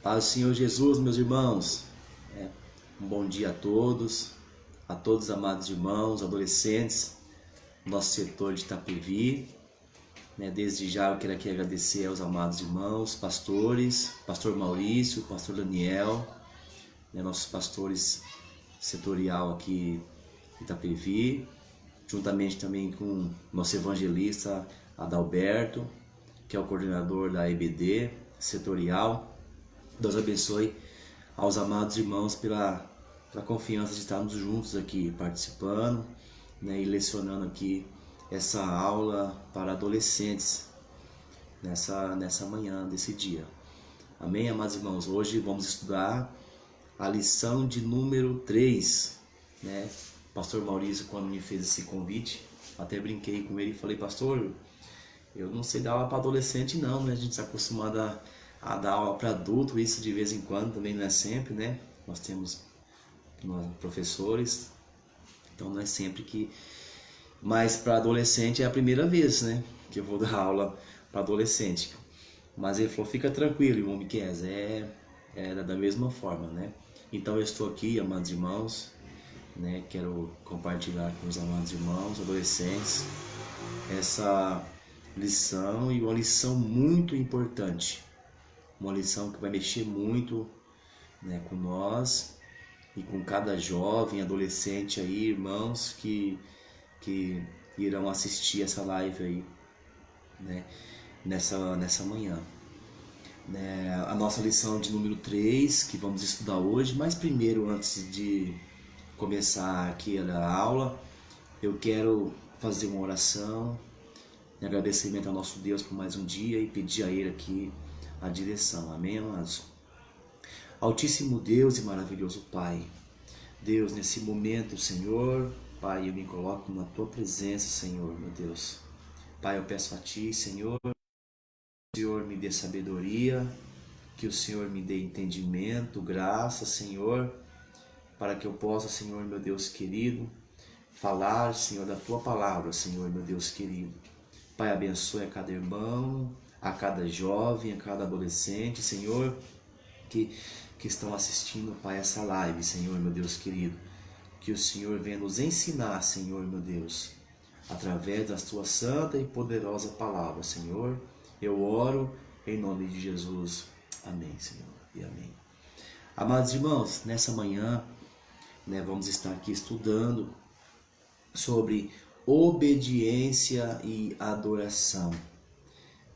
Paz do Senhor Jesus, meus irmãos. Um bom dia a todos amados irmãos, adolescentes, nosso setor de Itapevi. Desde já eu quero aqui agradecer aos amados irmãos, pastores, pastor Maurício, pastor Daniel, nossos pastores setorial aqui de Itapevi, juntamente também com nosso evangelista Adalberto, que é o coordenador da EBD setorial. Deus abençoe aos amados irmãos pela confiança de estarmos juntos aqui participando, e lecionando aqui essa aula para adolescentes nessa manhã desse dia. Amém, amados irmãos? Hoje vamos estudar a lição de número 3, Pastor Maurício, quando me fez esse convite, até brinquei com ele e falei: pastor, eu não sei dar aula para adolescente não, A gente está acostumado a dar aula para adulto, isso de vez em quando, também não é sempre, Nós temos professores, então não é sempre que... Mas para adolescente é a primeira vez, que eu vou dar aula para adolescente. Mas ele falou: fica tranquilo, irmão Miquel, é da mesma forma, Então eu estou aqui, amados irmãos, quero compartilhar com os amados irmãos, adolescentes, essa lição, e uma lição muito importante. Uma lição que vai mexer muito com nós e com cada jovem, adolescente aí, irmãos que irão assistir essa live aí, nessa manhã. A nossa lição de número 3, que vamos estudar hoje, mas primeiro, antes de começar aqui a aula, eu quero fazer uma oração em agradecimento ao nosso Deus por mais um dia e pedir a Ele aqui a direção. Amém, amados? Altíssimo Deus e maravilhoso Pai, Deus, nesse momento, Senhor, Pai, eu me coloco na Tua presença, Senhor, meu Deus. Pai, eu peço a Ti, Senhor, que o Senhor me dê sabedoria, que o Senhor me dê entendimento, graça, Senhor, para que eu possa, Senhor, meu Deus querido, falar, Senhor, da Tua palavra, Senhor, meu Deus querido. Pai, abençoe a cada irmão, a cada jovem, a cada adolescente, Senhor, que estão assistindo, Pai, essa live, Senhor, meu Deus querido. Que o Senhor venha nos ensinar, Senhor, meu Deus, através da Tua santa e poderosa palavra, Senhor. Eu oro em nome de Jesus. Amém, Senhor, e amém. Amados irmãos, nessa manhã, vamos estar aqui estudando sobre obediência e adoração.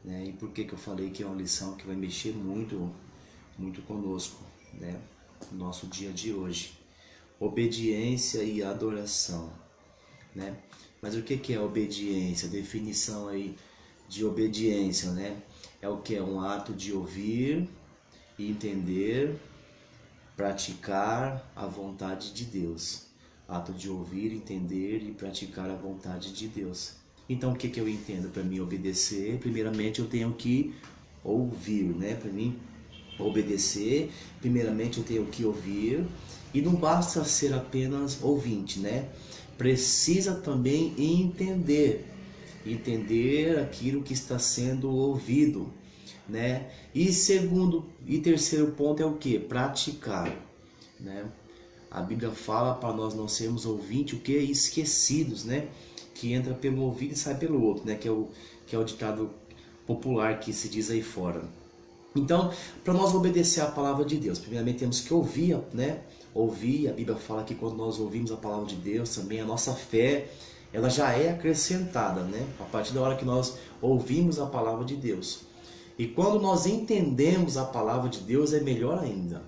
E por que eu falei que é uma lição que vai mexer muito, muito conosco, no nosso dia de hoje. Obediência e adoração, Mas o que é obediência? A definição aí de obediência, É o que? É um ato de ouvir e entender, praticar a vontade de Deus. Ato de ouvir, entender e praticar a vontade de Deus. Então o que eu entendo? Para mim obedecer, primeiramente eu tenho que ouvir, Para mim obedecer, primeiramente eu tenho que ouvir, e não basta ser apenas ouvinte, Precisa também entender aquilo que está sendo ouvido, E segundo e terceiro ponto é o que? Praticar, A Bíblia fala para nós não sermos ouvintes, o que? Esquecidos, Que entra pelo ouvido e sai pelo outro, que é o ditado popular que se diz aí fora. Então, para nós obedecer à palavra de Deus, primeiramente temos que ouvir, Ouvir, a Bíblia fala que quando nós ouvimos a palavra de Deus, também a nossa fé, ela já é acrescentada, A partir da hora que nós ouvimos a palavra de Deus. E quando nós entendemos a palavra de Deus, é melhor ainda.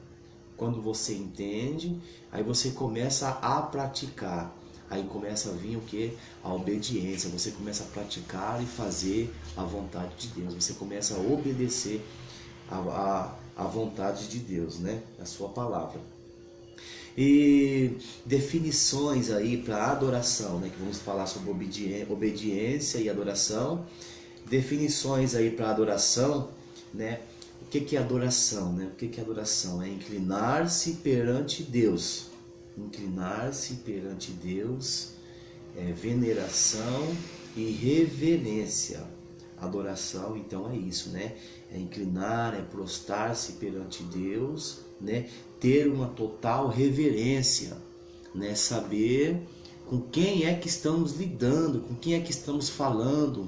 Quando você entende, aí você começa a praticar. Aí começa a vir o que? A obediência. Você começa a praticar e fazer a vontade de Deus. Você começa a obedecer a vontade de Deus, A sua palavra. E definições aí para adoração, que vamos falar sobre obediência e adoração. Definições aí para adoração, O que é adoração, O que é adoração? É inclinar-se perante Deus. Inclinar-se perante Deus, veneração e reverência. Adoração, então, é isso, né? É inclinar, é prostrar-se perante Deus, né? Ter uma total reverência, né? Saber com quem é que estamos lidando, com quem é que estamos falando,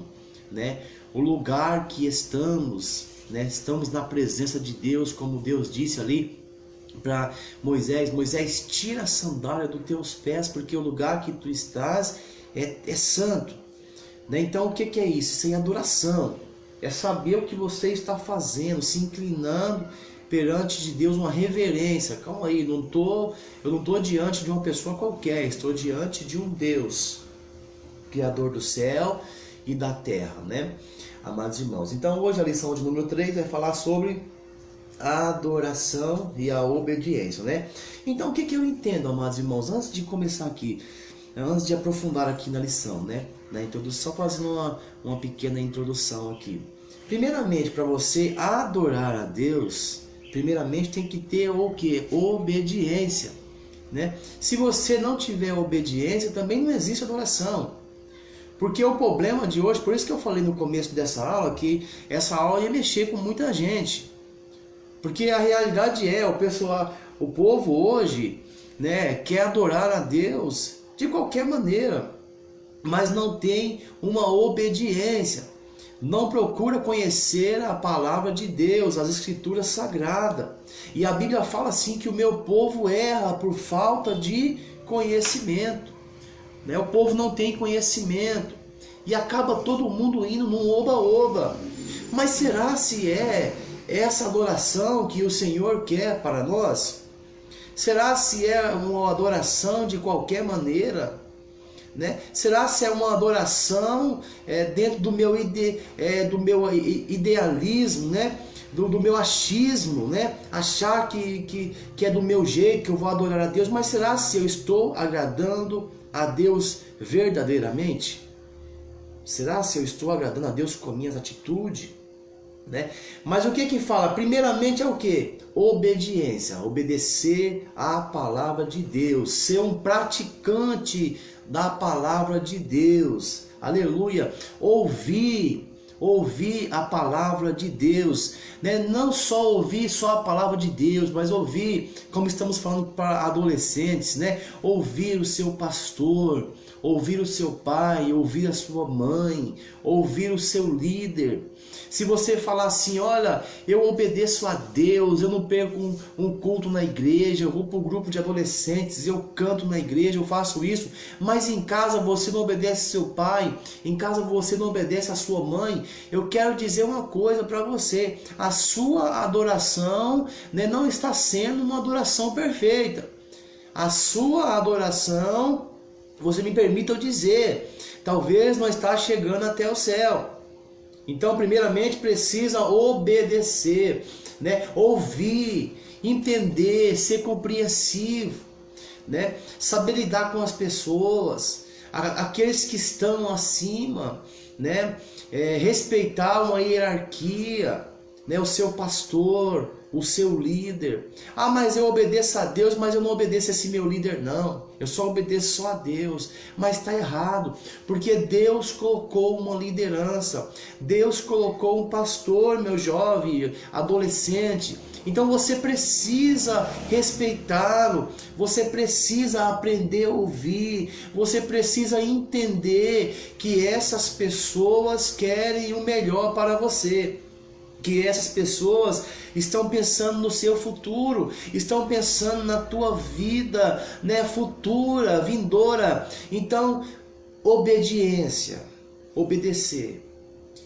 né? O lugar que estamos, né? Estamos na presença de Deus, como Deus disse ali para Moisés: Moisés, tira a sandália dos teus pés, porque o lugar que tu estás é santo. Né? Então o que é isso? Isso é adoração, é saber o que você está fazendo, se inclinando perante de Deus, uma reverência. Calma aí, eu não estou diante de uma pessoa qualquer, estou diante de um Deus, Criador do céu e da terra, né? Amados irmãos, então hoje a lição de número 3 vai falar sobre a adoração e a obediência, né? Então o que eu entendo, amados irmãos, antes de começar aqui, antes de aprofundar aqui na lição, né? Na introdução, fazendo uma pequena introdução aqui. Primeiramente, para você adorar a Deus, primeiramente tem que ter o que? Obediência, né? Se você não tiver obediência, também não existe adoração. Porque o problema de hoje, por isso que eu falei no começo dessa aula, que essa aula ia mexer com muita gente. Porque a realidade é, o povo hoje, né, quer adorar a Deus de qualquer maneira, mas não tem uma obediência, não procura conhecer a palavra de Deus, as escrituras sagradas. E a Bíblia fala assim que o meu povo erra por falta de conhecimento, né? O povo não tem conhecimento e acaba todo mundo indo num oba-oba. Mas será se é essa adoração que o Senhor quer para nós? Será se é uma adoração de qualquer maneira? Né? Será se é uma adoração dentro do meu idealismo, né? do meu achismo, né? Achar que é do meu jeito que eu vou adorar a Deus? Mas será se eu estou agradando a Deus verdadeiramente? Será se eu estou agradando a Deus com minhas atitudes? Né? Mas o que fala? Primeiramente é o que? Obediência, obedecer à palavra de Deus, ser um praticante da palavra de Deus, aleluia, ouvir a palavra de Deus, né? Não só ouvir só a palavra de Deus, mas ouvir, como estamos falando para adolescentes, né? Ouvir o seu pastor, ouvir o seu pai, ouvir a sua mãe, ouvir o seu líder. Se você falar assim, olha, eu obedeço a Deus, eu não perco um culto na igreja, eu vou para o grupo de adolescentes, eu canto na igreja, eu faço isso, mas em casa você não obedece seu pai, em casa você não obedece a sua mãe, eu quero dizer uma coisa para você: a sua adoração, né, não está sendo uma adoração perfeita. A sua adoração, você me permita eu dizer, talvez não está chegando até o céu. Então, primeiramente, precisa obedecer, né? Ouvir, entender, ser compreensivo, né? Saber lidar com as pessoas, aqueles que estão acima, né? Respeitar uma hierarquia, né? O seu pastor, o seu líder. Ah, mas eu obedeço a Deus, mas eu não obedeço a esse meu líder, não. Eu só obedeço só a Deus. Mas está errado, porque Deus colocou uma liderança. Deus colocou um pastor, meu jovem, adolescente. Então você precisa respeitá-lo, você precisa aprender a ouvir, você precisa entender que essas pessoas querem o melhor para você. Que essas pessoas estão pensando no seu futuro, estão pensando na tua vida, né, futura, vindoura. Então, obediência, obedecer.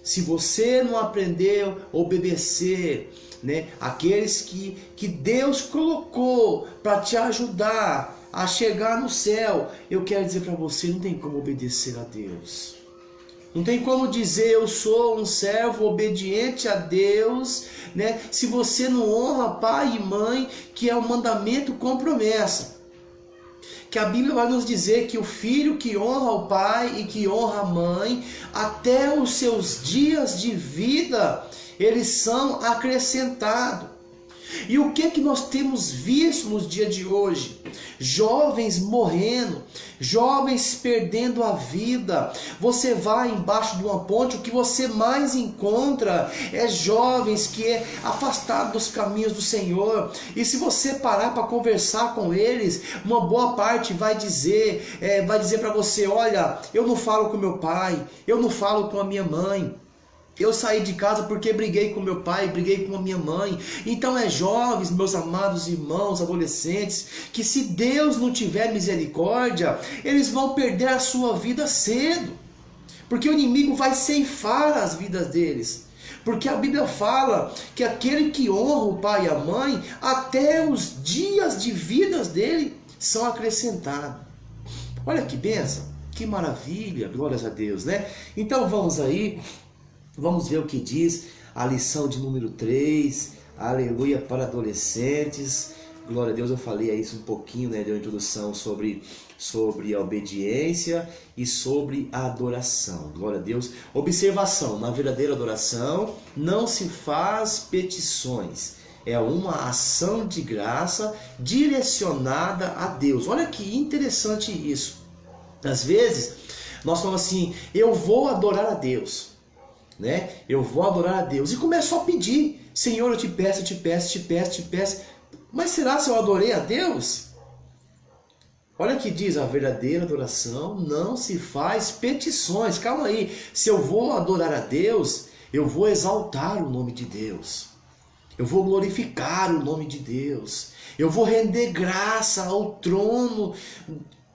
Se você não aprendeu a obedecer, né, aqueles que Deus colocou para te ajudar a chegar no céu, eu quero dizer para você, não tem como obedecer a Deus. Não tem como dizer eu sou um servo obediente a Deus, né? Se você não honra pai e mãe, que é um mandamento com promessa. Que a Bíblia vai nos dizer que o filho que honra o pai e que honra a mãe, até os seus dias de vida, eles são acrescentados. E o que nós temos visto nos dias de hoje? Jovens morrendo, jovens perdendo a vida. Você vai embaixo de uma ponte, o que você mais encontra é jovens que é afastado dos caminhos do Senhor. E se você parar para conversar com eles, uma boa parte vai dizer para você: olha, eu não falo com meu pai, eu não falo com a minha mãe. Eu saí de casa porque briguei com meu pai, briguei com a minha mãe. Então jovens, meus amados irmãos, adolescentes, que se Deus não tiver misericórdia, eles vão perder a sua vida cedo. Porque o inimigo vai ceifar as vidas deles. Porque a Bíblia fala que aquele que honra o pai e a mãe, até os dias de vidas dele são acrescentados. Olha que bênção, que maravilha, glórias a Deus, né? Então vamos aí. Vamos ver o que diz a lição de número 3, aleluia, para adolescentes. Glória a Deus, eu falei isso um pouquinho, né, de uma introdução sobre a obediência e sobre a adoração. Glória a Deus. Observação: na verdadeira adoração não se faz petições. É uma ação de graça direcionada a Deus. Olha que interessante isso. Às vezes nós falamos assim: eu vou adorar a Deus. Né? Eu vou adorar a Deus e começo a pedir: Senhor, eu te peço, eu te peço, te peço, te peço. Mas será se eu adorei a Deus? Olha que diz: a verdadeira adoração não se faz petições. Calma aí, se eu vou adorar a Deus, eu vou exaltar o nome de Deus, eu vou glorificar o nome de Deus, eu vou render graça ao trono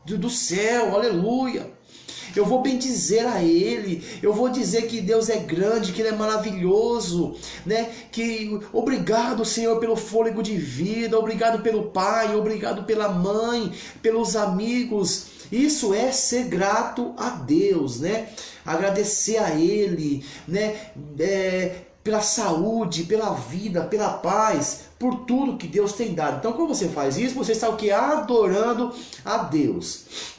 do céu, aleluia. Eu vou bendizer a Ele, eu vou dizer que Deus é grande, que Ele é maravilhoso, né? Que obrigado, Senhor, pelo fôlego de vida, obrigado pelo pai, obrigado pela mãe, pelos amigos. Isso é ser grato a Deus, né? Agradecer a Ele, né? Pela saúde, pela vida, pela paz, por tudo que Deus tem dado. Então, quando você faz isso, você está o quê? Adorando a Deus.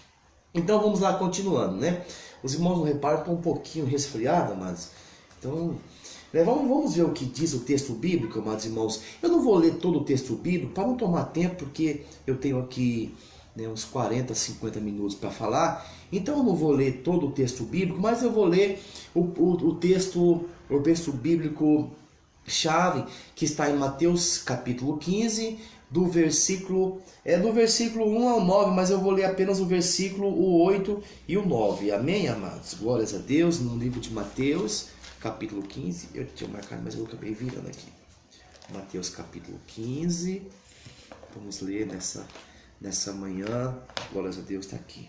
Então vamos lá, continuando, né? Os irmãos no reparo estão um pouquinho resfriados, mas então, né, vamos ver o que diz o texto bíblico, amados irmãos. Eu não vou ler todo o texto bíblico para não tomar tempo, porque eu tenho aqui, né, uns 40, 50 minutos para falar. Então eu não vou ler todo o texto bíblico, mas eu vou ler o texto bíblico chave, que está em Mateus capítulo 15, do versículo 1 ao 9, mas eu vou ler apenas o versículo 8 e o 9. Amém, amados? Glórias a Deus. No livro de Mateus, capítulo 15, eu tinha marcado, mas eu acabei virando aqui. Mateus capítulo 15, vamos ler nessa manhã. Glórias a Deus, está aqui.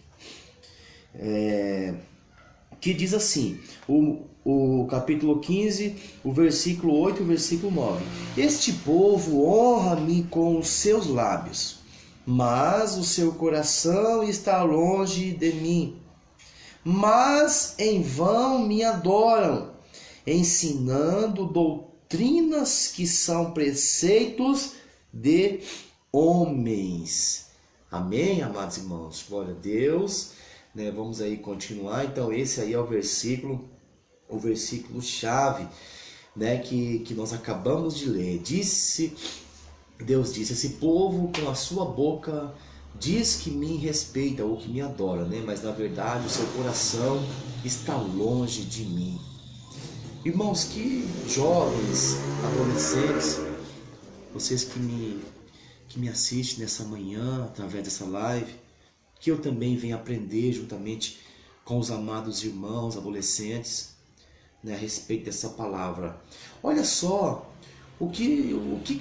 Que diz assim, o capítulo 15, o versículo 8 e o versículo 9. Este povo honra-me com os seus lábios, mas o seu coração está longe de mim. Mas em vão me adoram, ensinando doutrinas que são preceitos de homens. Amém, amados irmãos? Glória a Deus. Né, vamos aí continuar. Então esse aí é o versículo chave, né, que nós acabamos de ler. Deus disse: esse povo com a sua boca diz que me respeita ou que me adora, né, mas na verdade o seu coração está longe de mim. Irmãos, que jovens, adolescentes, vocês que me assistem nessa manhã através dessa live, que eu também venho aprender juntamente com os amados irmãos adolescentes, né, a respeito dessa palavra. Olha só o que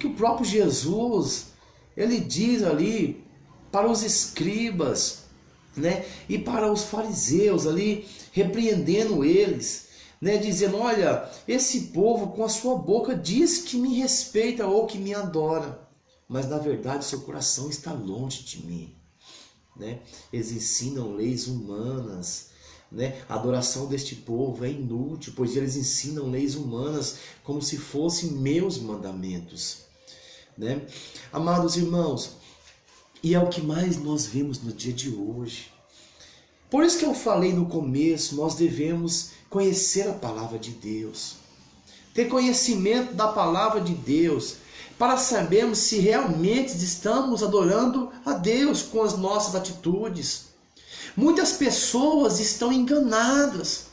o próprio Jesus ele diz ali para os escribas, né, e para os fariseus ali, repreendendo eles, né, dizendo: olha, esse povo com a sua boca diz que me respeita ou que me adora, mas na verdade seu coração está longe de mim. Né? Eles ensinam leis humanas, né? A adoração deste povo é inútil, pois eles ensinam leis humanas como se fossem meus mandamentos, né? Amados irmãos, e é o que mais nós vemos no dia de hoje. Por isso que eu falei no começo, nós devemos conhecer a palavra de Deus, ter conhecimento da palavra de Deus, para sabermos se realmente estamos adorando a Deus com as nossas atitudes. Muitas pessoas estão enganadas,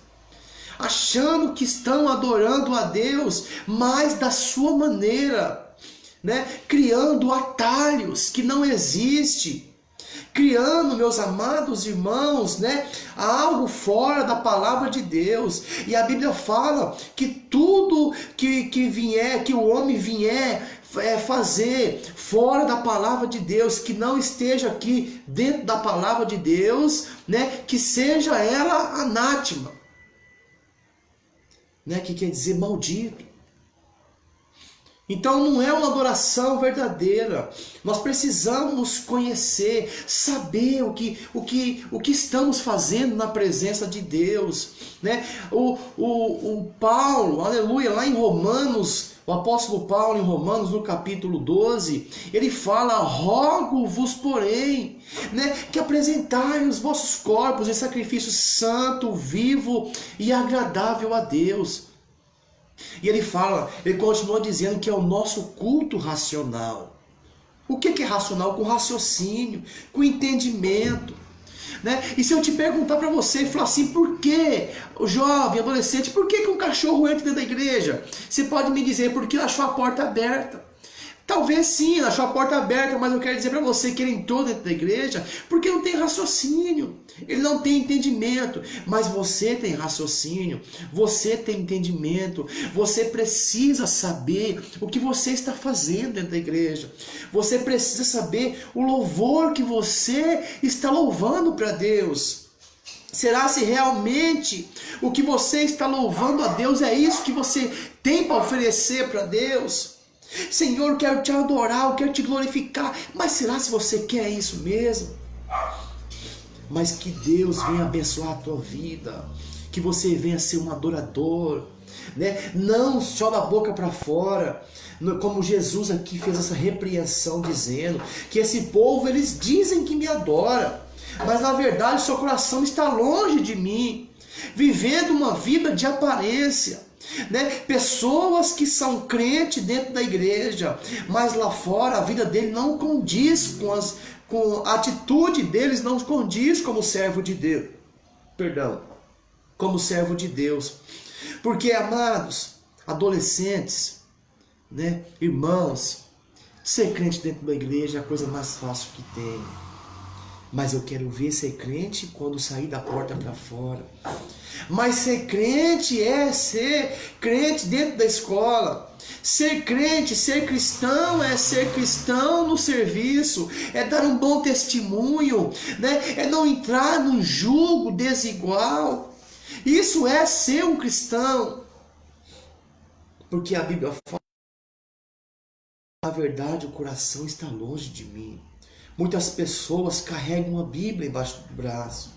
achando que estão adorando a Deus, mas da sua maneira, né? Criando atalhos que não existem. Criando, meus amados irmãos, né, algo fora da palavra de Deus. E a Bíblia fala que tudo que vier, que o homem vier fazer fora da palavra de Deus, que não esteja aqui dentro da palavra de Deus, né, que seja ela anátema, né, que quer dizer maldito. Então não é uma adoração verdadeira. Nós precisamos conhecer, saber o que estamos fazendo na presença de Deus, né? O Paulo, aleluia, lá em Romanos, o apóstolo Paulo em Romanos, no capítulo 12, ele fala: rogo-vos, porém, né, que apresentai os vossos corpos em sacrifício santo, vivo e agradável a Deus. E ele continua dizendo que é o nosso culto racional. O que é racional? Com raciocínio, com entendimento, né? E se eu te perguntar para você e falar assim: por que, o jovem, adolescente, por que um cachorro entra dentro da igreja? Você pode me dizer: porque ele achou a porta aberta. Talvez sim, achou a porta aberta, mas eu quero dizer para você que ele entrou dentro da igreja porque não tem raciocínio, ele não tem entendimento. Mas você tem raciocínio, você tem entendimento, você precisa saber o que você está fazendo dentro da igreja. Você precisa saber o louvor que você está louvando para Deus. Será se realmente o que você está louvando a Deus é isso que você tem para oferecer para Deus? Senhor, eu quero te adorar, eu quero te glorificar. Mas será se você quer isso mesmo? Mas que Deus venha abençoar a tua vida, que você venha ser um adorador, né? Não só da boca para fora, como Jesus aqui fez essa repreensão, dizendo que esse povo, eles dizem que me adora, mas na verdade seu coração está longe de mim, vivendo uma vida de aparência, né? Pessoas que são crentes dentro da igreja, mas lá fora a vida dele não condiz com a atitude deles, não condiz como servo de Deus. Como servo de Deus. Porque, amados, adolescentes, né, irmãos, ser crente dentro da igreja é a coisa mais fácil que tem. Mas eu quero ver ser crente quando sair da porta para fora. Mas ser crente é ser crente dentro da escola. Ser crente, ser cristão é ser cristão no serviço, é dar um bom testemunho, né? É não entrar num jugo desigual. Isso é ser um cristão. Porque a Bíblia fala: na verdade o coração está longe de mim. Muitas pessoas carregam a Bíblia embaixo do braço,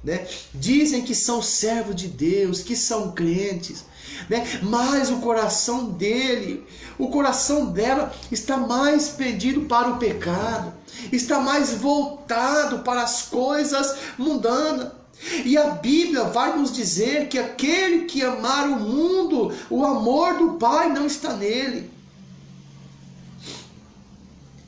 né? Dizem que são servos de Deus, que são crentes, né? Mas o coração dela está mais pendido para o pecado, está mais voltado para as coisas mundanas. E a Bíblia vai nos dizer que aquele que amar o mundo, o amor do Pai não está nele.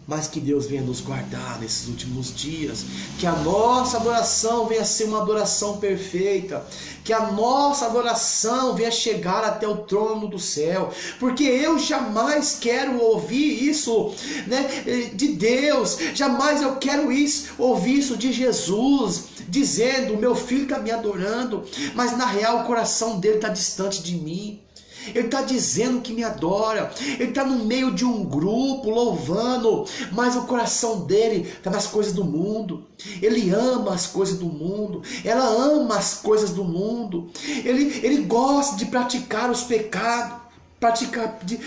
Mas que Deus venha nos guardar nesses últimos dias, que a nossa adoração venha ser uma adoração perfeita, que a nossa adoração venha chegar até o trono do céu, porque eu jamais quero ouvir isso, né, de Deus, jamais eu quero ouvir isso de Jesus, dizendo: meu filho está me adorando, mas na real o coração dele está distante de mim. Ele está dizendo que me adora, ele está no meio de um grupo louvando, mas o coração dele está nas coisas do mundo. Ele ama as coisas do mundo, ela ama as coisas do mundo. Ele gosta de praticar os pecados,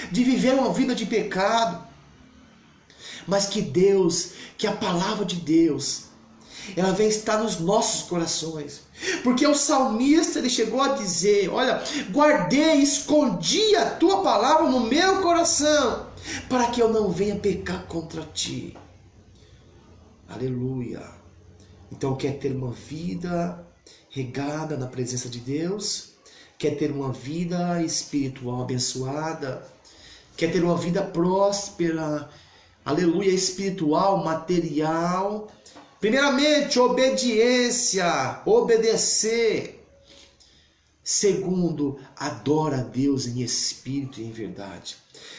de viver uma vida de pecado. Mas que Deus, que a palavra de Deus, ela vem estar nos nossos corações. Porque o salmista, ele chegou a dizer: olha, guardei, escondi a tua palavra no meu coração, para que eu não venha pecar contra ti. Aleluia. Então quer ter uma vida regada na presença de Deus? Quer ter uma vida espiritual abençoada? quer ter uma vida próspera, aleluia, espiritual, material. Primeiramente, obediência, obedecer. Segundo, adora a Deus em espírito e em verdade.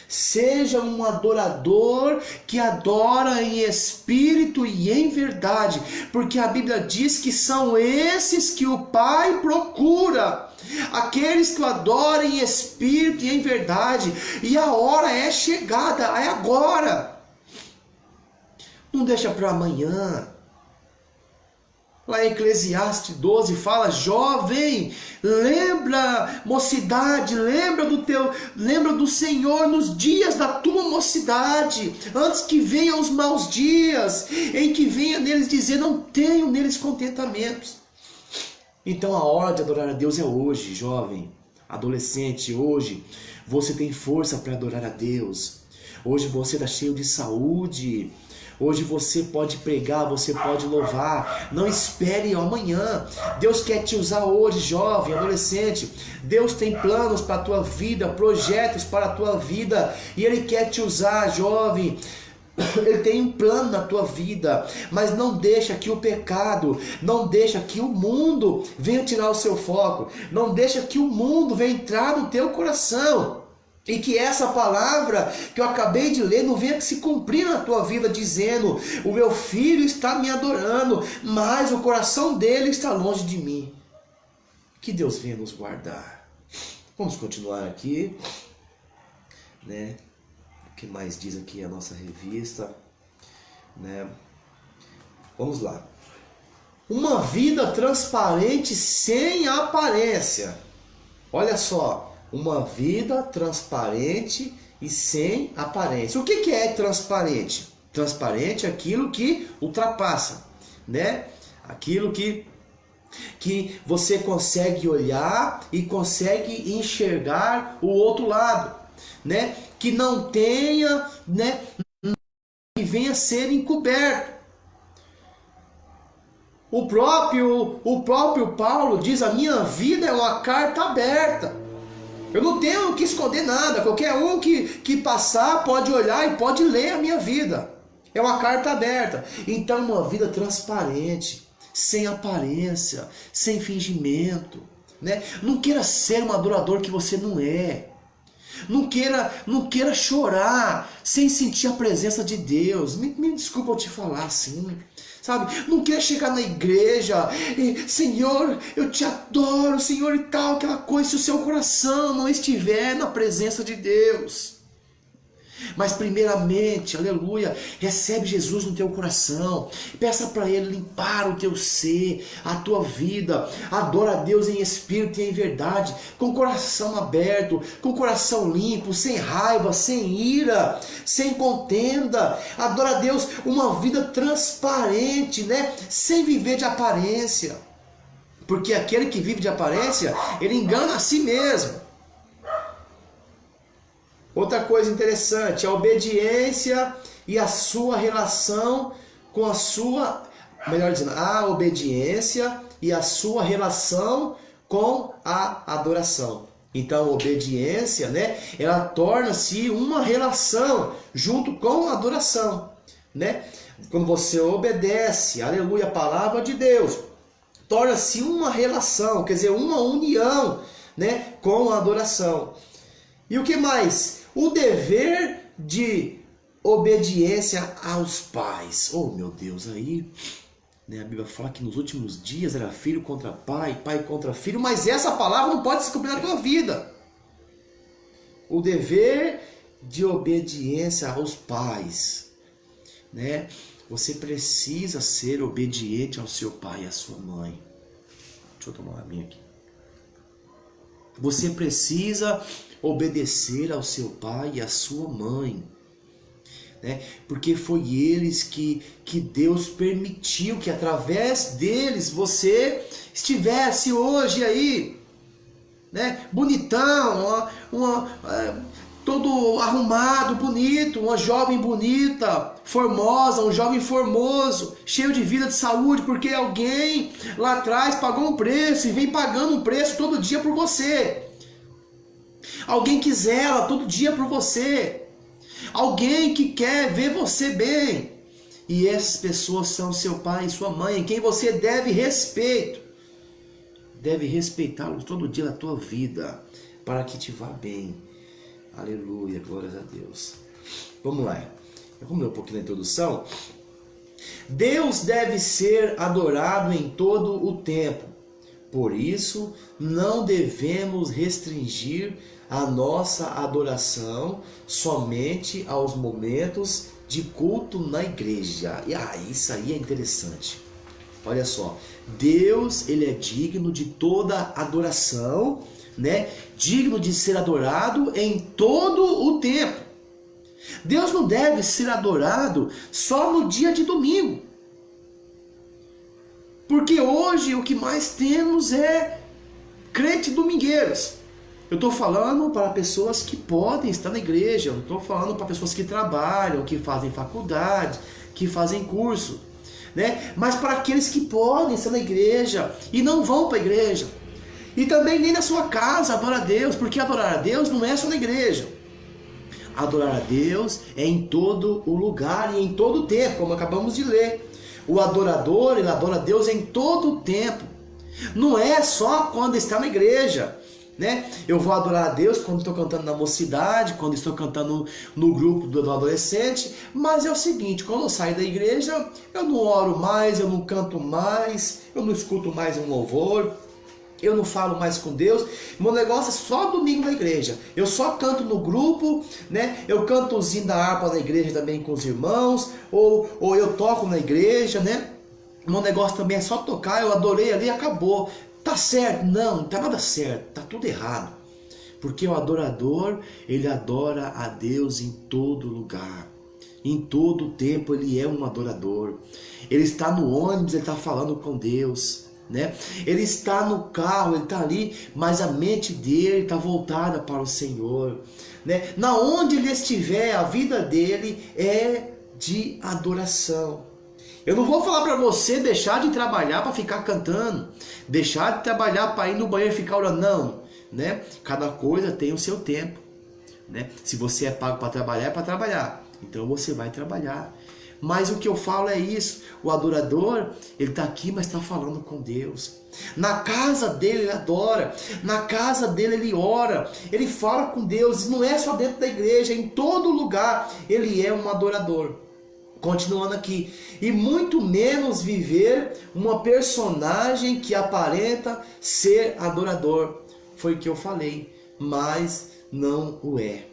Seja um adorador que adora em espírito e em verdade, porque a Bíblia diz que são esses que o Pai procura, aqueles que o adoram em espírito e em verdade, e a hora é chegada, é agora. Não deixa para amanhã. Lá em Eclesiastes 12 fala: jovem, lembra, mocidade, lembra do Senhor nos dias da tua mocidade, antes que venham os maus dias, em que venha neles dizer, não tenho neles contentamentos. Então a hora de adorar a Deus é hoje, jovem, adolescente, hoje você tem força para adorar a Deus. Hoje você está cheio de saúde. Hoje você pode pregar, você pode louvar. Não espere amanhã. Deus quer te usar hoje, jovem, adolescente. Deus tem planos para a tua vida, projetos para a tua vida. E Ele quer te usar, jovem. Ele tem um plano na tua vida. Mas não deixa que o pecado, não deixa que o mundo venha tirar o seu foco. Não deixa que o mundo venha entrar no teu coração. E que essa palavra que eu acabei de ler não venha se cumprir na tua vida, dizendo: o meu filho está me adorando, mas o coração dele está longe de mim. Que Deus venha nos guardar. Vamos continuar aqui, né? O que mais diz aqui a nossa revista, né? Vamos lá. Uma vida transparente sem aparência. Olha só. Uma vida transparente e sem aparência. O que é transparente? Transparente é aquilo que ultrapassa, né? Aquilo que você consegue olhar e consegue enxergar o outro lado, né? Que não tenha, né? Que venha a ser encoberto. O próprio Paulo diz: a minha vida é uma carta aberta. Eu não tenho que esconder nada. Qualquer um que passar pode olhar e pode ler a minha vida. É uma carta aberta. Então, uma vida transparente, sem aparência, sem fingimento, né? Não queira ser um adorador que você não é. Não queira chorar sem sentir a presença de Deus. Me desculpa eu te falar assim. Sabe? Não quer chegar na igreja e, Senhor, eu te adoro, Senhor, e tal, aquela coisa, se o seu coração não estiver na presença de Deus. Mas primeiramente, aleluia, recebe Jesus no teu coração, peça para Ele limpar o teu ser, a tua vida, adora a Deus em espírito e em verdade, com o coração aberto, com o coração limpo, sem raiva, sem ira, sem contenda, adora a Deus uma vida transparente, né? Sem viver de aparência, porque aquele que vive de aparência, ele engana a si mesmo. Outra coisa interessante, a obediência e a sua relação com a sua, melhor dizendo, a obediência e a sua relação com a adoração. Então, a obediência, né, ela torna-se uma relação junto com a adoração, né? Quando você obedece, aleluia, a palavra de Deus, torna-se uma relação, quer dizer, uma união, né, com a adoração. E o que mais? O dever de obediência aos pais. Oh, meu Deus, aí, né, a Bíblia fala que nos últimos dias era filho contra pai, pai contra filho, mas essa palavra não pode se cumprir na tua vida. O dever de obediência aos pais, né? Você precisa ser obediente ao seu pai e à sua mãe. Deixa eu tomar uma minha aqui. Você precisa obedecer ao seu pai e à sua mãe, né? Porque foi eles que Deus permitiu que através deles você estivesse hoje aí, né? Bonitão, todo arrumado, bonito, uma jovem bonita, formosa, um jovem formoso, cheio de vida, de saúde, porque alguém lá atrás pagou um preço e vem pagando um preço todo dia por você. Alguém que zela todo dia por você. Alguém que quer ver você bem. E essas pessoas são seu pai e sua mãe, em quem você deve respeito. Deve respeitá-los todo dia da tua vida, para que te vá bem. Aleluia, glórias a Deus. Vamos lá. Vamos ler um pouquinho da introdução. Deus deve ser adorado em todo o tempo. Por isso, não devemos restringir a nossa adoração somente aos momentos de culto na igreja. E isso aí é interessante. Olha só, Deus, ele é digno de toda adoração, né? Digno de ser adorado em todo o tempo. Deus não deve ser adorado só no dia de domingo. Porque hoje o que mais temos é crente domingueiros. Eu estou falando para pessoas que podem estar na igreja. Eu não estou falando para pessoas que trabalham, que fazem faculdade, que fazem curso, né? Mas para aqueles que podem estar na igreja e não vão para a igreja. E também nem na sua casa adorar a Deus, porque adorar a Deus não é só na igreja. Adorar a Deus é em todo o lugar e em todo o tempo, como acabamos de ler. O adorador, ele adora a Deus em todo o tempo. Não é só quando está na igreja, né? Eu vou adorar a Deus quando estou cantando na mocidade, quando estou cantando no grupo do adolescente. Mas é o seguinte, quando eu saio da igreja, eu não oro mais, eu não canto mais, eu não escuto mais um louvor. Eu não falo mais com Deus. Meu negócio é só domingo na igreja. Eu só canto no grupo, né? Eu canto o zinho da harpa na igreja também com os irmãos. Ou eu toco na igreja, né? Meu negócio também é só tocar. Eu adorei ali e acabou. Tá certo? Não, não tá nada certo. Tá tudo errado. Porque o adorador, ele adora a Deus em todo lugar. Em todo tempo ele é um adorador. Ele está no ônibus, ele está falando com Deus, né? Ele está no carro, ele está ali, mas a mente dele está voltada para o Senhor, né? Na onde ele estiver, a vida dele é de adoração. Eu não vou falar para você deixar de trabalhar para ficar cantando, deixar de trabalhar para ir no banheiro e ficar orando, não, né? Cada coisa tem o seu tempo, né? Se você é pago para trabalhar, é para trabalhar, então você vai trabalhar. Mas o que eu falo é isso, o adorador, ele está aqui, mas está falando com Deus. Na casa dele ele adora, na casa dele ele ora, ele fala com Deus, não é só dentro da igreja, em todo lugar ele é um adorador. Continuando aqui, e muito menos viver uma personagem que aparenta ser adorador. Foi o que eu falei, mas não o é,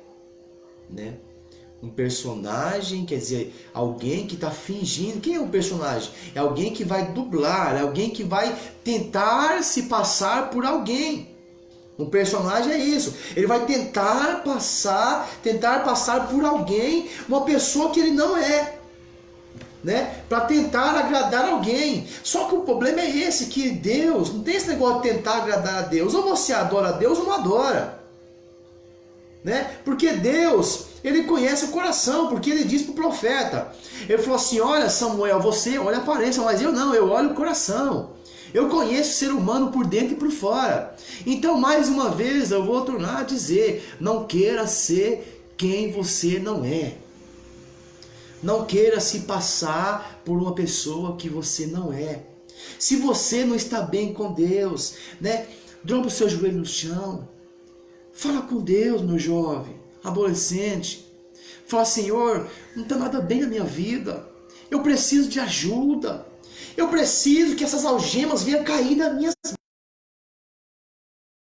né? Um personagem, quer dizer, alguém que está fingindo. Quem é um personagem? É alguém que vai dublar, é alguém que vai tentar se passar por alguém. Um personagem é isso. Ele vai tentar passar por alguém, uma pessoa que ele não é, né? Para tentar agradar alguém. Só que o problema é esse, que Deus, não tem esse negócio de tentar agradar a Deus. Ou você adora a Deus ou não adora, né? Porque Deus, ele conhece o coração, porque ele diz para o profeta, ele falou assim: olha Samuel, você olha a aparência, mas eu não, eu olho o coração. Eu conheço o ser humano por dentro e por fora. Então, mais uma vez, eu vou tornar a dizer, não queira ser quem você não é. Não queira se passar por uma pessoa que você não é. Se você não está bem com Deus, né? Dobra o seu joelho no chão. Fala com Deus, meu jovem, adolescente. Fala: Senhor, não está nada bem na minha vida. Eu preciso de ajuda. Eu preciso que essas algemas venham cair nas minhas mãos.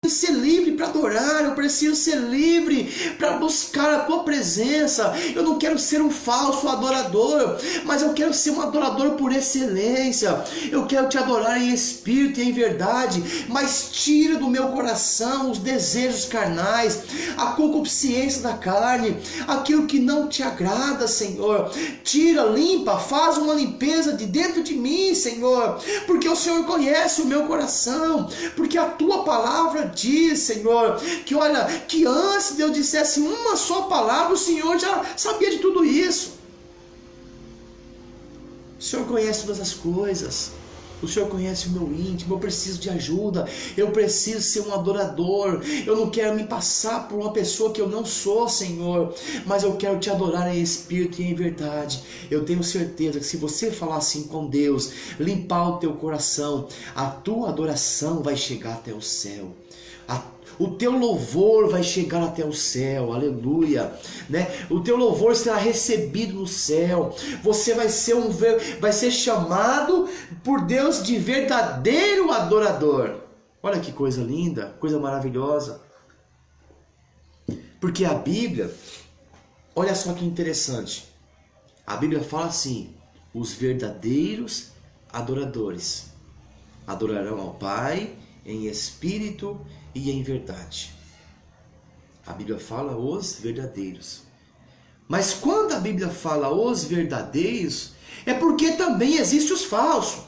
Eu preciso ser livre para adorar, eu preciso ser livre para buscar a tua presença. Eu não quero ser um falso adorador, mas eu quero ser um adorador por excelência. Eu quero te adorar em espírito e em verdade, mas tira do meu coração os desejos carnais, a concupiscência da carne, aquilo que não te agrada, Senhor. Tira, limpa, faz uma limpeza de dentro de mim, Senhor, porque o Senhor conhece o meu coração, porque a tua palavra diz, Senhor, que olha, que antes de eu dissesse uma só palavra, o Senhor já sabia de tudo isso. O Senhor conhece todas as coisas. O Senhor conhece o meu íntimo, eu preciso de ajuda, eu preciso ser um adorador, eu não quero me passar por uma pessoa que eu não sou, Senhor, mas eu quero te adorar em espírito e em verdade. Eu tenho certeza que se você falar assim com Deus, limpar o teu coração, a tua adoração vai chegar até o céu. O teu louvor vai chegar até o céu, aleluia, né? O teu louvor será recebido no céu. Você vai ser chamado por Deus de verdadeiro adorador. Olha que coisa linda, coisa maravilhosa. Porque a Bíblia, olha só que interessante. A Bíblia fala assim: os verdadeiros adoradores adorarão ao Pai em espírito e em verdade. A Bíblia fala os verdadeiros. Mas quando a Bíblia fala os verdadeiros, é porque também existem os falsos.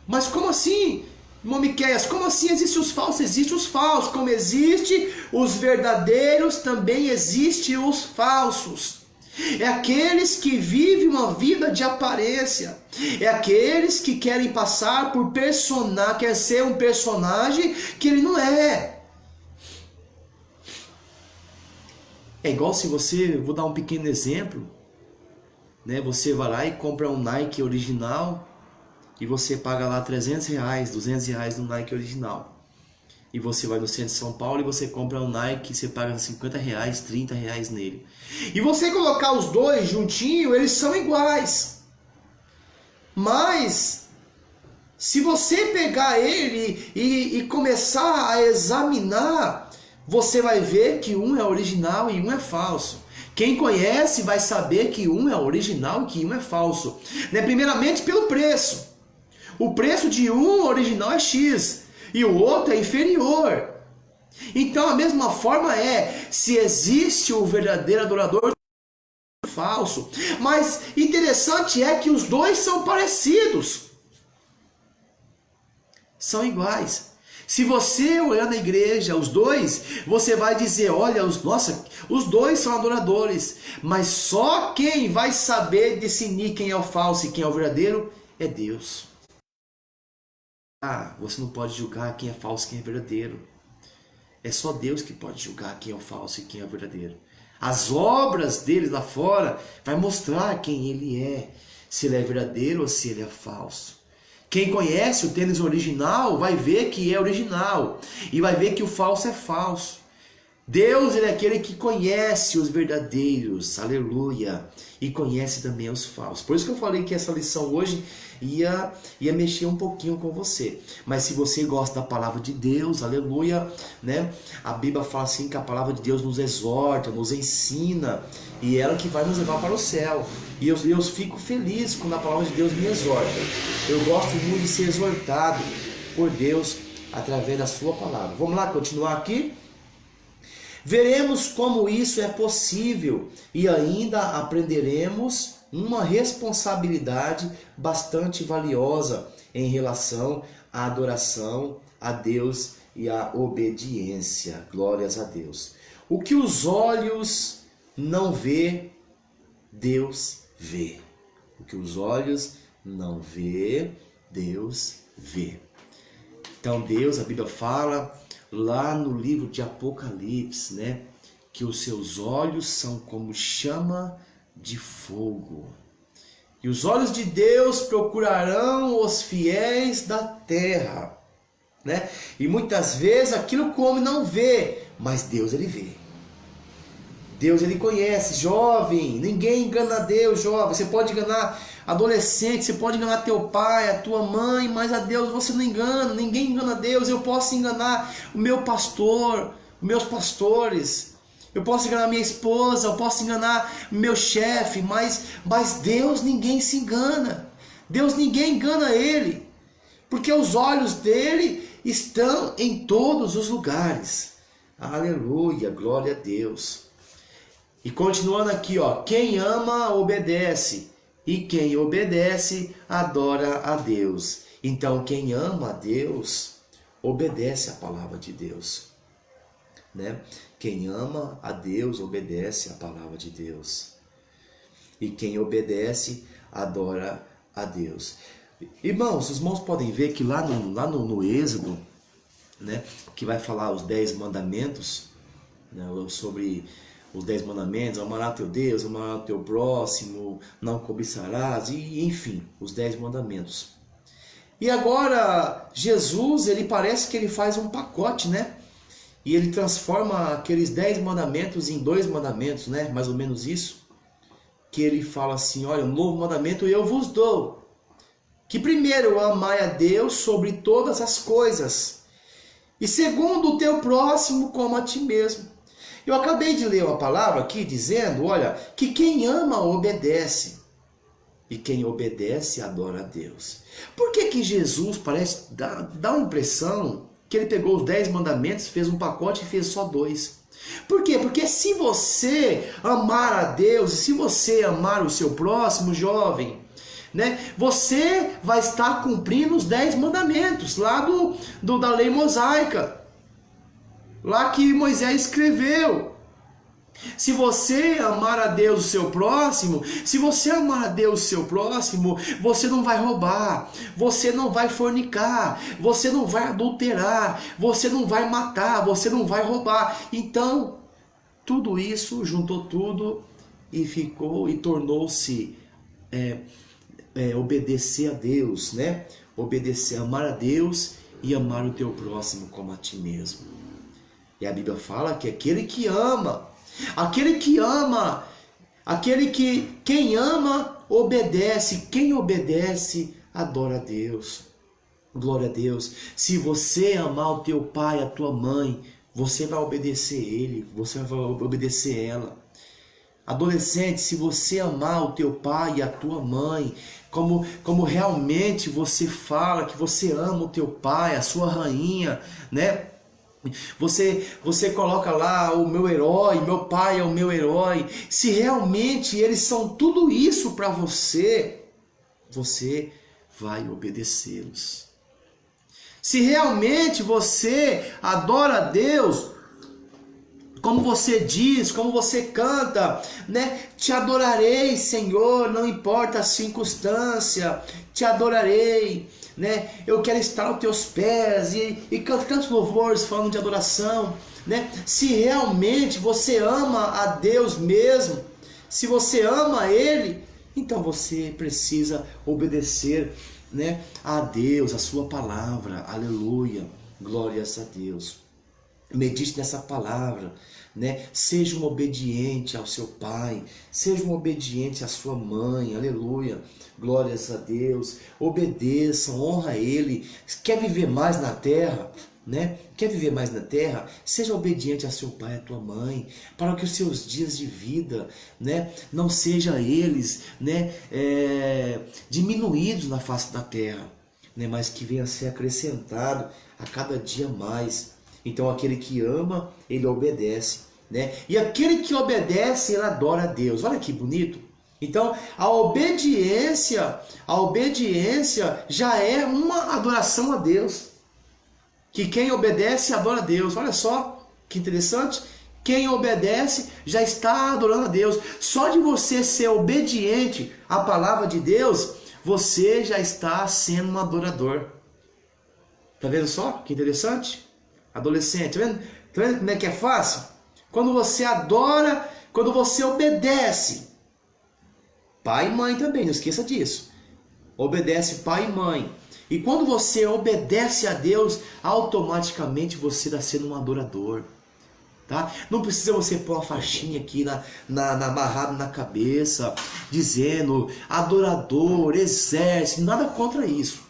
Mas como assim, irmão Miqueias? Como assim existem os falsos? Existem os falsos. Como existe os verdadeiros, também existem os falsos. É aqueles que vivem uma vida de aparência. É aqueles que querem passar por personagem, quer ser um personagem que ele não é. É igual se você, vou dar um pequeno exemplo, né? Você vai lá e compra um Nike original e você paga lá R$300, R$200 no Nike original. E você vai no centro de São Paulo e você compra um Nike e você paga R$50, R$30 nele. E você colocar os dois juntinho, eles são iguais. Mas, se você pegar ele e começar a examinar, você vai ver que um é original e um é falso. Quem conhece vai saber que um é original e que um é falso. Né? Primeiramente pelo preço. O preço de um original é X. E o outro é inferior. Então a mesma forma se existe o verdadeiro adorador e o falso. Mas interessante é que os dois são parecidos. São iguais. Se você olhar na igreja, os dois, você vai dizer, olha, os dois são adoradores. Mas só quem vai saber discernir quem é o falso e quem é o verdadeiro é Deus. Você não pode julgar quem é falso e quem é verdadeiro. É só Deus que pode julgar quem é o falso e quem é o verdadeiro. As obras dele lá fora vai mostrar quem ele é. Se ele é verdadeiro ou se ele é falso. Quem conhece o tênis original vai ver que é original. E vai ver que o falso é falso. Deus, ele é aquele que conhece os verdadeiros, aleluia, e conhece também os falsos. Por isso que eu falei que essa lição hoje ia mexer um pouquinho com você. Mas se você gosta da palavra de Deus, aleluia, né? A Bíblia fala assim que a palavra de Deus nos exorta, nos ensina, e ela que vai nos levar para o céu. E eu fico feliz quando a palavra de Deus me exorta. Eu gosto muito de ser exortado por Deus através da sua palavra. Vamos lá, continuar aqui? Veremos como isso é possível e ainda aprenderemos uma responsabilidade bastante valiosa em relação à adoração a Deus e à obediência. Glórias a Deus. O que os olhos não vê, Deus vê. O que os olhos não vê, Deus vê. Então Deus, a Bíblia fala lá no livro de Apocalipse, né, que os seus olhos são como chama de fogo. E os olhos de Deus procurarão os fiéis da terra, né? E muitas vezes aquilo que o homem não vê, mas Deus ele vê. Deus ele conhece, jovem, ninguém engana Deus, jovem. Você pode enganar adolescente, você pode enganar teu pai, a tua mãe, mas a Deus você não engana, ninguém engana Deus. Eu posso enganar o meu pastor, os meus pastores, eu posso enganar minha esposa, eu posso enganar meu chefe, mas Deus ninguém se engana. Deus ninguém engana ele, porque os olhos dele estão em todos os lugares. Aleluia, glória a Deus. E continuando aqui, ó, quem ama obedece, e quem obedece adora a Deus. Então quem ama a Deus obedece a palavra de Deus, né? Quem ama a Deus obedece a palavra de Deus. E quem obedece adora a Deus. Irmãos, os irmãos podem ver que lá no Êxodo, né, que vai falar os 10 mandamentos, né, sobre os 10 mandamentos, amarás teu Deus, amarás o teu próximo, não cobiçarás, e enfim, os 10 mandamentos. E agora, Jesus, ele parece que ele faz um pacote, né? E ele transforma aqueles 10 mandamentos em 2 mandamentos, né? Mais ou menos isso. Que ele fala assim, olha, um novo mandamento eu vos dou. Que primeiro, amai a Deus sobre todas as coisas. E segundo, o teu próximo como a ti mesmo. Eu acabei de ler uma palavra aqui dizendo, olha, que quem ama obedece. E quem obedece adora a Deus. Por que Jesus parece dá uma impressão que ele pegou os 10 mandamentos, fez um pacote e fez só 2? Por quê? Porque se você amar a Deus, e se você amar o seu próximo, jovem, né, você vai estar cumprindo os 10 mandamentos lá da lei mosaica, lá que Moisés escreveu. Se você amar a Deus o seu próximo, se você amar a Deus o seu próximo, você não vai roubar, você não vai fornicar, você não vai adulterar, você não vai matar, você não vai roubar. Então, tudo isso, juntou tudo e ficou e tornou-se obedecer a Deus, né? Obedecer, amar a Deus e amar o teu próximo como a ti mesmo. E a Bíblia fala que quem ama, obedece. Quem obedece, adora a Deus. Glória a Deus. Se você amar o teu pai, a tua mãe, você vai obedecer ele, você vai obedecer ela. Adolescente, se você amar o teu pai e a tua mãe, como realmente você fala que você ama o teu pai, a sua rainha, né? Você coloca lá o meu herói, meu pai é o meu herói. Se realmente eles são tudo isso para você, você vai obedecê-los. Se realmente você adora a Deus, como você diz, como você canta, né? Te adorarei, Senhor, não importa a circunstância, te adorarei. Né? Eu quero estar aos teus pés e canto tantos louvores falando de adoração, né? Se realmente você ama a Deus mesmo, se você ama Ele, então você precisa obedecer, né, a Deus, a sua palavra. Aleluia, glórias a Deus. Medite nessa palavra, né? Seja um obediente ao seu pai, seja um obediente à sua mãe, aleluia, glórias a Deus. Obedeça, honra Ele. Quer viver mais na terra, né? Quer viver mais na terra? Seja obediente a seu pai e a tua mãe, para que os seus dias de vida, né, não sejam eles, né, diminuídos na face da terra, né, mas que venha a ser acrescentado a cada dia mais. Então aquele que ama, ele obedece, né? E aquele que obedece, ele adora a Deus. Olha que bonito. Então a obediência já é uma adoração a Deus. Que quem obedece adora a Deus. Olha só que interessante. Quem obedece já está adorando a Deus. Só de você ser obediente à palavra de Deus, você já está sendo um adorador. Tá vendo só que interessante? Adolescente, tá vendo como é que é fácil? Quando você adora, quando você obedece, pai e mãe também, não esqueça disso. Obedece pai e mãe. E quando você obedece a Deus, automaticamente você está sendo um adorador. Tá? Não precisa você pôr uma faixinha aqui amarrado na cabeça, dizendo adorador, exército, nada contra isso.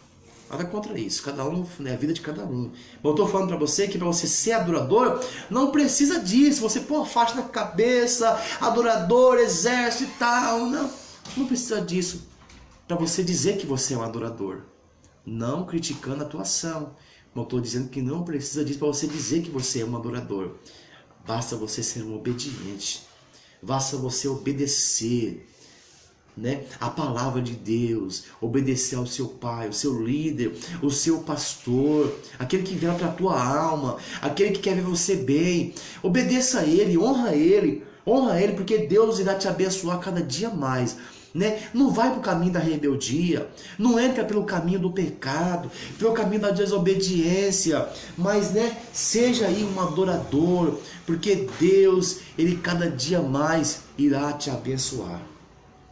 Nada contra isso, cada um, né, a vida de cada um. Mas eu estou falando para você que para você ser adorador, não precisa disso. Você põe uma faixa na cabeça, adorador, exército e tal. Não precisa disso para você dizer que você é um adorador. Não criticando a tua ação. Mas eu estou dizendo que não precisa disso para você dizer que você é um adorador. Basta você ser um obediente. Basta você obedecer, né, a palavra de Deus, obedecer ao seu pai, ao seu líder, o seu pastor, aquele que vela para a tua alma, aquele que quer ver você bem. Obedeça a ele, honra ele, porque Deus irá te abençoar cada dia mais. né? Não vai para o caminho da rebeldia, não entra pelo caminho do pecado, pelo caminho da desobediência, mas, né, seja aí um adorador, porque Deus, Ele cada dia mais irá te abençoar.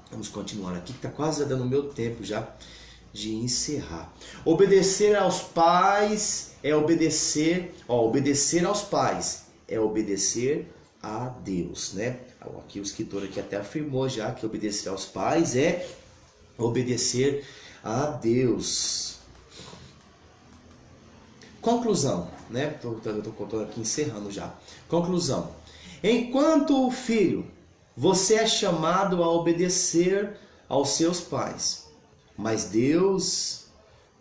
Vamos continuar aqui, que está quase dando o meu tempo já de encerrar. Obedecer aos pais é obedecer, obedecer aos pais é obedecer a Deus, né? Aqui o escritor aqui até afirmou já que obedecer aos pais é obedecer a Deus. Conclusão, né? Eu estou contando aqui, encerrando já. Conclusão. Enquanto filho, você é chamado a obedecer aos seus pais, mas Deus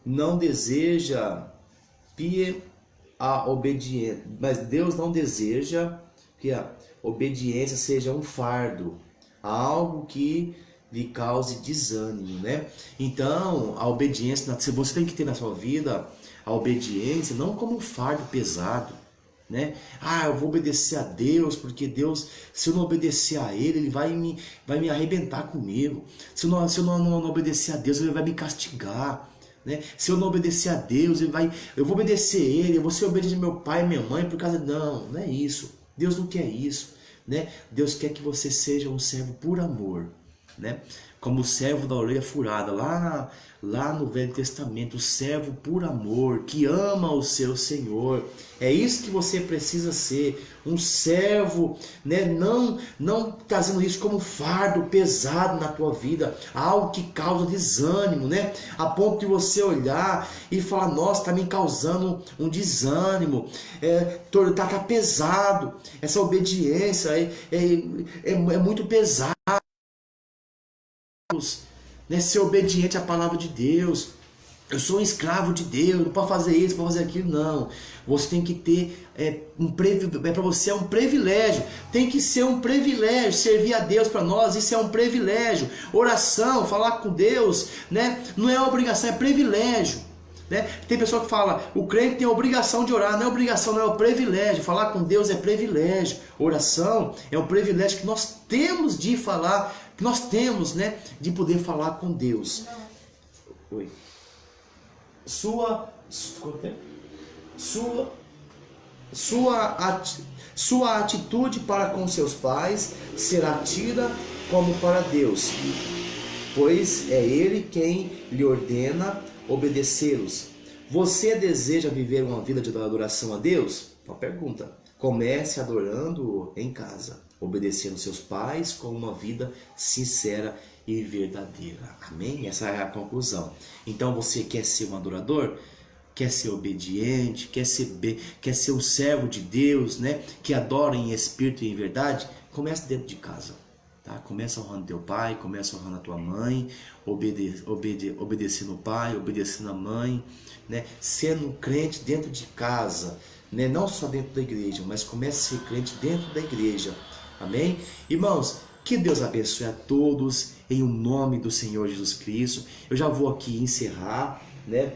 não deseja a obediência, mas Deus não deseja que a obediência seja um fardo, algo que lhe cause desânimo, né? Então, a obediência, você tem que ter na sua vida a obediência não como um fardo pesado, né? Eu vou obedecer a Deus, porque Deus, se eu não obedecer a Ele vai me arrebentar comigo. Se eu não obedecer a Deus, Ele vai me castigar, né? Se eu não obedecer a Deus, eu vou obedecer a Ele, eu vou ser obediente ao meu pai e minha mãe, por causa... Não é isso. Deus não quer isso, né? Deus quer que você seja um servo por amor, né? Como o servo da orelha furada, lá no Velho Testamento, o servo por amor, que ama o seu Senhor. É isso que você precisa ser, um servo, né? Não trazendo isso como fardo pesado na tua vida, algo que causa desânimo, né? A ponto de você olhar e falar, nossa, está me causando um desânimo, tá pesado, essa obediência é muito pesado. Né, ser obediente à palavra de Deus. Eu sou um escravo de Deus, não pode fazer isso, não pode fazer aquilo, não. Você tem que ter para você é um privilégio. Tem que ser um privilégio servir a Deus para nós. Isso é um privilégio. Oração, falar com Deus, né? Não é obrigação, é privilégio. Né? Tem pessoa que fala, o crente tem a obrigação de orar. Não é obrigação, não, é o privilégio. Falar com Deus é privilégio. Oração é um privilégio que nós temos de falar, que nós temos, né, de poder falar com Deus. Oi. Sua atitude para com seus pais será tida como para Deus, pois é Ele quem lhe ordena obedecê-los. Você deseja viver uma vida de adoração a Deus? Uma pergunta. Comece adorando em casa, obedecendo seus pais com uma vida sincera e verdadeira. Amém? Essa é a conclusão. Então você quer ser um adorador? Quer ser obediente? Quer ser um servo de Deus, né? Que adora em espírito e em verdade? Comece dentro de casa. Tá? Começa honrando teu pai, começa honrando a tua mãe, obedecendo o pai, obedecendo a mãe, né? Sendo um crente dentro de casa, né? Não só dentro da igreja, mas comece a ser crente dentro da igreja. Amém? Irmãos, que Deus abençoe a todos em o nome do Senhor Jesus Cristo. Eu já vou aqui encerrar, né?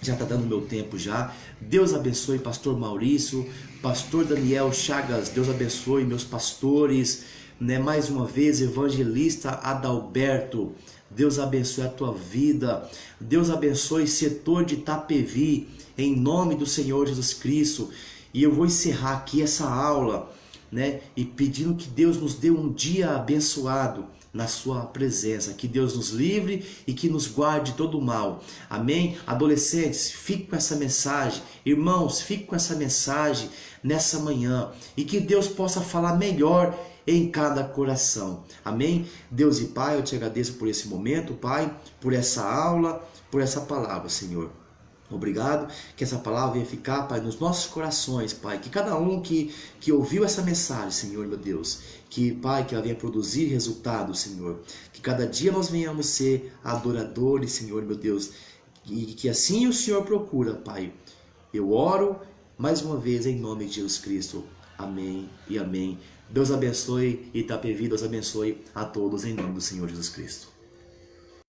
Já está dando meu tempo já. Deus abençoe pastor Maurício, pastor Daniel Chagas, Deus abençoe meus pastores, né? Mais uma vez, evangelista Adalberto, Deus abençoe a tua vida. Deus abençoe setor de Itapevi, em nome do Senhor Jesus Cristo. E eu vou encerrar aqui essa aula, né? E pedindo que Deus nos dê um dia abençoado na sua presença, que Deus nos livre e que nos guarde de todo o mal. Amém? Adolescentes, fique com essa mensagem. Irmãos, fique com essa mensagem nessa manhã e que Deus possa falar melhor em cada coração. Amém? Deus e Pai, eu te agradeço por esse momento, Pai, por essa aula, por essa palavra, Senhor. Obrigado, que essa palavra venha ficar, Pai, nos nossos corações, Pai, que cada um que ouviu essa mensagem, Senhor, meu Deus, que, Pai, que ela venha produzir resultados, Senhor, que cada dia nós venhamos ser adoradores, Senhor, meu Deus, e que assim o Senhor procura, Pai. Eu oro mais uma vez em nome de Jesus Cristo. Amém e amém. Deus abençoe Itapevi, Deus abençoe a todos em nome do Senhor Jesus Cristo.